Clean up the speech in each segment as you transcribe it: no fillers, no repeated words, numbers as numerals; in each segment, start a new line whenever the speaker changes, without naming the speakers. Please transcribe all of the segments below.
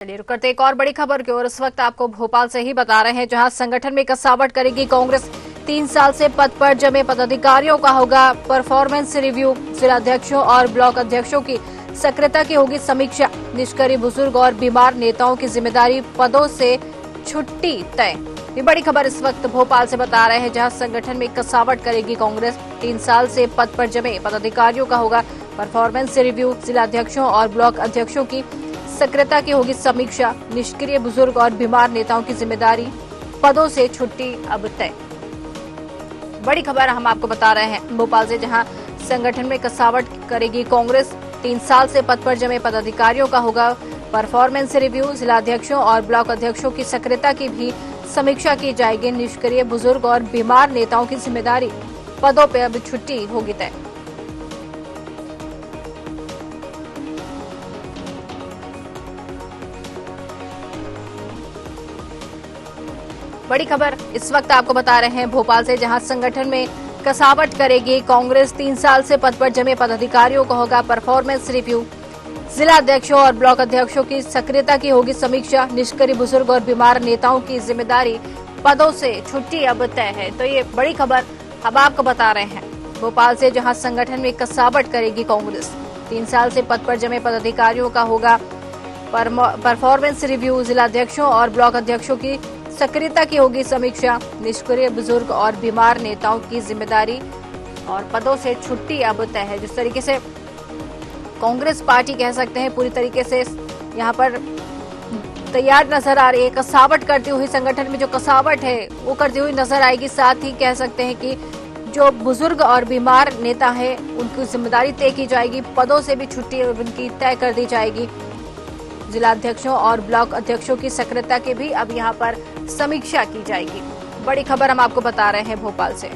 चलिए रुक करते एक और बड़ी खबर की ओर। इस वक्त आपको भोपाल से ही बता रहे हैं, जहां संगठन में कसावट करेगी कांग्रेस। 3 साल से पद पर जमे पदाधिकारियों का होगा परफॉर्मेंस रिव्यू। जिलाध्यक्षों और ब्लॉक अध्यक्षों की सक्रियता की होगी समीक्षा। निष्क्रिय बुजुर्ग और बीमार नेताओं की जिम्मेदारी, पदों से छुट्टी तय। ये बड़ी खबर इस वक्त भोपाल से बता रहे हैं, जहां संगठन में कसावट करेगी कांग्रेस। 3 साल से पद पर जमे पदाधिकारियों का होगा परफॉर्मेंस रिव्यू। जिलाध्यक्षों और ब्लॉक अध्यक्षों की सक्रियता की होगी समीक्षा। निष्क्रिय बुजुर्ग और बीमार नेताओं की जिम्मेदारी, पदों से छुट्टी अब तय। बड़ी खबर हम आपको बता रहे हैं भोपाल से, जहां संगठन में कसावट करेगी कांग्रेस। 3 साल से पद पर जमे पदाधिकारियों का होगा परफॉर्मेंस रिव्यू। जिलाध्यक्षों और ब्लॉक अध्यक्षों की सक्रियता की भी समीक्षा की जाएगी। निष्क्रिय बुजुर्ग और बीमार नेताओं की जिम्मेदारी, पदों पर अब छुट्टी होगी तय। बड़ी खबर इस वक्त आपको बता रहे हैं भोपाल से, जहां संगठन में कसावट करेगी कांग्रेस। 3 साल से पद पर जमे पदाधिकारियों को होगा परफॉर्मेंस रिव्यू। जिलाध्यक्षों और ब्लॉक अध्यक्षों की सक्रियता की होगी समीक्षा। निष्क्रिय बुजुर्ग और बीमार नेताओं की जिम्मेदारी, पदों से छुट्टी अब तय है। तो ये बड़ी खबर हम आपको बता रहे हैं भोपाल से, जहां संगठन में कसावट करेगी कांग्रेस। 3 साल से पद पर जमे पदाधिकारियों का होगा परफॉर्मेंस रिव्यू। जिलाध्यक्षों और ब्लॉक अध्यक्षों की सक्रियता की होगी समीक्षा। निष्क्रिय बुजुर्ग और बीमार नेताओं की जिम्मेदारी और पदों से छुट्टी अब तय है। जिस तरीके से कांग्रेस पार्टी कह सकते हैं पूरी तरीके से यहाँ पर तैयार नजर आ रही है, कसावट करती हुई। संगठन में जो कसावट है वो करती हुई नजर आएगी। साथ ही कह सकते हैं कि जो बुजुर्ग और बीमार नेता है उनकी जिम्मेदारी तय की जाएगी, पदों से भी छुट्टी उनकी तय कर दी जाएगी। जिलाध्यक्षों और ब्लॉक अध्यक्षों की सक्रियता की भी अब यहाँ पर समीक्षा की जाएगी। बड़ी खबर हम आपको बता रहे हैं भोपाल से।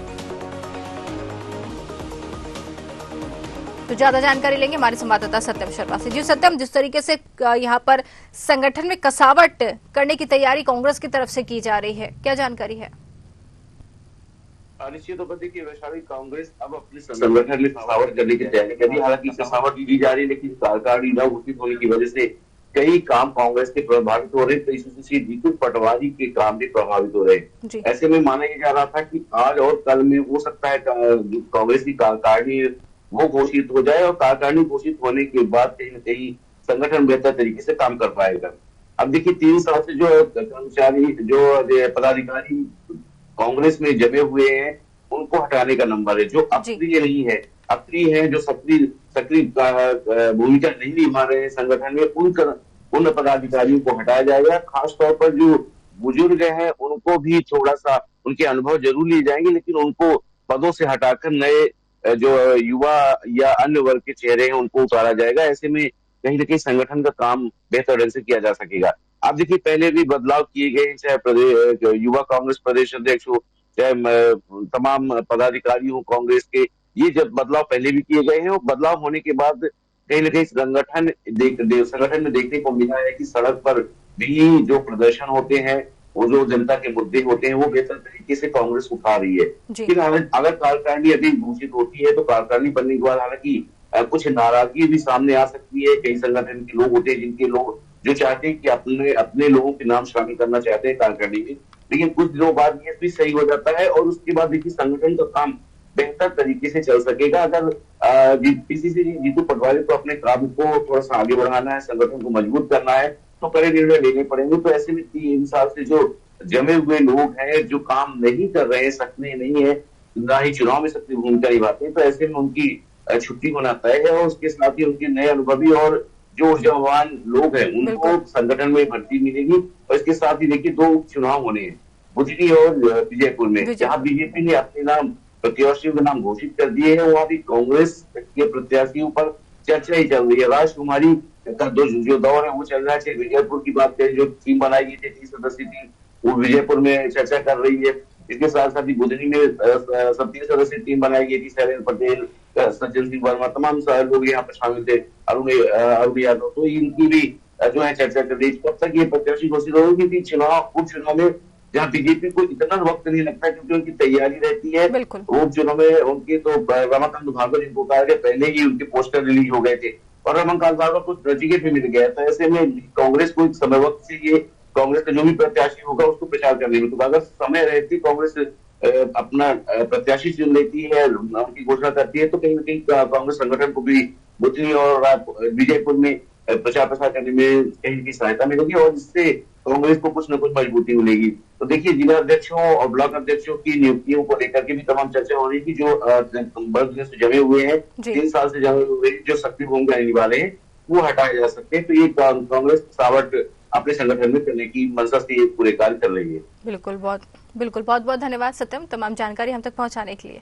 तो ज्यादा जानकारी लेंगे हमारे संवाददाता सत्यम शर्मा से। जी सत्यम, जिस तरीके से यहाँ पर संगठन में कसावट करने की तैयारी कांग्रेस की तरफ से की जा रही है, क्या जानकारी है?
निश्चित तौर पर देखिए वैशाली, कांग्रेस अब अपने संगठन में कसावट करने की तैयारी कर रही है। हालांकि कसावट की जा रही है, लेकिन कार्यकारिणी न घोषित होने की वजह से कई काम कांग्रेस के प्रभावित हो रहे हैं। तो इससे जीतू पटवारी के काम भी प्रभावित हो रहे हैं। ऐसे में माना यह जा रहा था कि आज और कल में हो सकता है कांग्रेस की कार्यकारिणी वो घोषित हो जाए, और कार्यकारिणी घोषित होने के बाद कहीं न कहीं संगठन बेहतर तरीके से काम कर पाएगा। अब देखिए 3 साल से जो कर्मचारी, जो पदाधिकारी कांग्रेस में जमे हुए हैं, उनको हटाने का नंबर है। जो अप्रिय नहीं है, अप्रिय है, जो सक्रिय भूमिका नहीं निभा रहे हैं संगठन में, उन पदाधिकारियों को हटाया जाएगा। खासतौर पर जो बुजुर्ग हैं उनको भी थोड़ा सा उनके अनुभव जरूर लिए जाएंगे, लेकिन उनको पदों से हटाकर नए जो युवा या अन्य वर्ग के चेहरे हैं उनको उतारा जाएगा। ऐसे में कहीं न कहीं संगठन का काम बेहतर ढंग से किया जा सकेगा। आप देखिए पहले भी बदलाव किए गए, चाहे युवा कांग्रेस प्रदेश अध्यक्ष हो, चाहे तमाम पदाधिकारी हो कांग्रेस के, ये जब बदलाव पहले भी किए गए हैं। और बदलाव होने के बाद कहीं न कहीं संगठन में देखने को मिला है कि सड़क पर भी जो प्रदर्शन होते हैं, वो जो जनता के मुद्दे होते हैं, वो बेहतर तरीके से कांग्रेस उठा रही है। लेकिन अगर कार्यकारिणी अभी घोषित होती है तो कार्यकारिणी बनने के बाद हालांकि कुछ नाराजगी भी सामने आ सकती है। कई संगठन के लोग होते हैं जिनके लोग जो चाहते हैं कि अपने लोगों के नाम शामिल करना चाहते हैं कार्यकारिणी में, लेकिन कुछ दिनों बाद ये भी सही हो जाता है और उसके बाद देखिए संगठन का काम बेहतर तरीके से चल सकेगा। अगर पीसीसी जीतू पटवारी को अपने काम को थोड़ा सा आगे बढ़ाना है, संगठन को मजबूत करना है, तो कड़े निर्णय लेने पड़ेंगे। तो ऐसे में 3 साल से जो जमे हुए लोग हैं, जो काम नहीं कर रहे हैं, सक्रिय नहीं है, ना ही चुनाव में सक्रिय भूमिका निभाते हैं, तो ऐसे में उनकी छुट्टी होना तय है। और उसके साथ ही उनके नए अनुभवी और जो ऊर्जावान लोग हैं उनको संगठन में भर्ती मिलेगी। और इसके साथ ही देखिए 2 उपचुनाव होने हैं, बुधनी और विजयपुर में, जहां बीजेपी ने अपने नाम प्रत्याशियों के नाम घोषित कर दिए हैं। वहां भी कांग्रेस के प्रत्याशियों पर चर्चा ही चल रही है। राजकुमारी का जो दौर है वो चल रहा है। विजयपुर की बात करें, जो टीम बनाई गई थी 30 सदस्यीय टीम, वो विजयपुर में चर्चा कर रही है। इसके साथ साथ ही बुधनी में 37 सदस्यीय टीम बनाई गई थी। शैलेंद्र पटेल, सज्जन सिंह वर्मा, तमाम सारे लोग यहाँ पर शामिल थे, अरुण यादव, तो इनकी भी जो है चर्चा कर रही है। कब तक ये प्रत्याशी घोषित होगी? क्योंकि उपचुनाव में जहाँ बीजेपी को इतना वक्त नहीं लगता क्योंकि उनकी तैयारी रहती है। उपचुनाव में उनके तो रमाकांत भार्गव जिनको उतार के पहले ही उनके पोस्टर रिलीज हो गए थे, और रमनकांत साहब का कुछ नतीजे भी मिल गया। तो ऐसे में कांग्रेस को एक समय वक्त से ये कांग्रेस का जो भी प्रत्याशी होगा उसको प्रचार करने में, तो अगर समय रहती कांग्रेस अपना प्रत्याशी चुन लेती है, नाम की घोषणा करती है, तो कहीं ना कहीं कांग्रेस संगठन को भी बुधनी और विजयपुर में प्रचार प्रसार करने में कहीं की सहायता मिलेगी और इससे कांग्रेस को कुछ न कुछ मजबूती मिलेगी। तो देखिए, जिला अध्यक्षों और ब्लॉक अध्यक्षों की नियुक्तियों को लेकर के भी तमाम चर्चा हो रही थी, जो वर्ष से जमे हुए हैं, 3 साल से जमे हुए जो सक्रिय भूमिका निभा वाले हैं, वो हटाए जा सकते हैं। तो ये कांग्रेस सावट अपने संगठन में करने की मंशा से ये पूरे कार्य कर रही है।
बिल्कुल, बहुत बहुत धन्यवाद सत्यम, तमाम जानकारी हम तक पहुंचाने के लिए।